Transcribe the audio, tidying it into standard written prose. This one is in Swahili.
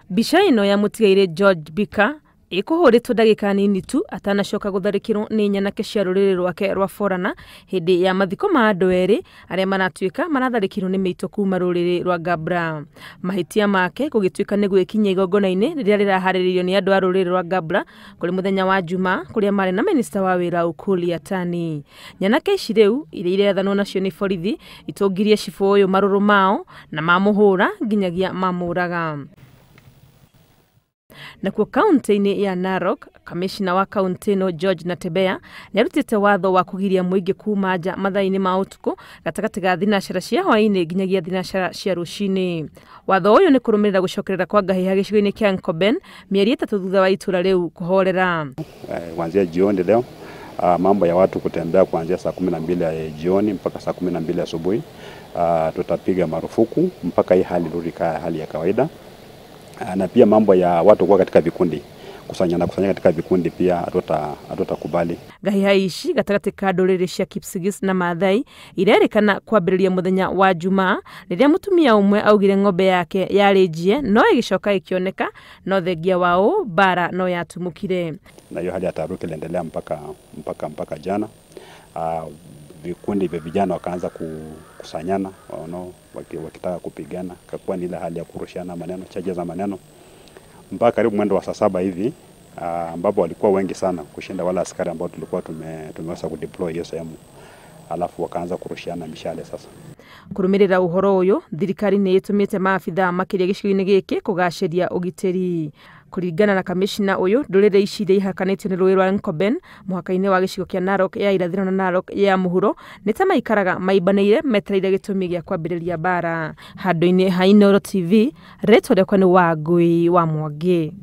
Mbica ino ya mutigaire George Bika ikuhuritwo ndagika nini tu atanacoka gutharikirwo ni nyanake cia ruriri rwake rwa Forana hindi ya mathiko ma andu eri aria manatuika manatharikirwo ni miito kuma ruriri rwa Gabra. Mahitia make gugituika ni gwikinya igongona-ini riria rirahariririo ni andu a ruriri rwa Gabra kuri muthenya wa Juma kuria mari na minista wa wira Ukuli Yatani. Nyanake ici riu iria irethanwo nacio ni borithi itungirie cibu uyu maruru mao na mamuhura nginyagia mamuraga. Nakuo kaunti-ini ya Narok, kamishna wa kaunti no George Natebea nĩarutĩte watho wa kugiria muingi kuma nja mathaa-inĩ ma utuku gatagati ga thinacara cia hwaĩ-inĩ nginyagia thinacara cia rucini. Watho uyu nĩ kũrũmĩrĩra gucokerera kwa ngahiha gĩcigo-inĩ kĩa Nkoben mieri 3 thutha wa itura riu kuhorera. Kuanzia jioni leo mambo ya watu kutembea kuanzia saa 12 ya jioni mpaka saa 12 asubuhi tutapiga marufuku mpaka hii hali rudi hali ya kawaida. Na pia mambo ya watu kuwa katika vikundi kusanyana katika vikundi pia hatutakubali. Ngahiha ici gatagati ka ndũrĩrĩ cia Kipsigis na Maathai irerikana kwambĩrĩria muthenya wa Juma rĩrĩa mutumia umwe augire ng'ombe yake yarĩjie no igicoka ikioneka no thengia wao bara no yatumukire. Na hiyo hali ya taharuki iliendelea mpaka jana. Vikundi vya vijana wakaanza kusanyana wakitaka kupigana, kakuwa ni ile hali ya kurushiana maneno, chache za maneno mpaka karibu mwendo wa saa 7 hivi ambapo walikuwa wengi sana kushinda wala askari ambao tulikuwa tumeweza kudeploy hiyo sehemu, alafu wakaanza kurushiana mishale. Sasa kurumirira uhoro uyu thirikari ni itumite maafitha makiria gicigo-ini giki kugaciria ugitiri. Kuringana na kamishna uyu ndũrĩrĩ ici iria ihakanĩtio nĩ rũĩ rwa Nkoben muhaka-inĩ wa gĩcigo kĩa Narok ya irathĩro na Narok ya muhuro nĩ ta maikaraga maibanĩire metereire gĩtũmi gĩa kwambĩrĩria bara. Handũ-inĩ ha Inooro TV, rĩtwa rĩakwa nĩ Wangui wa Mwangi.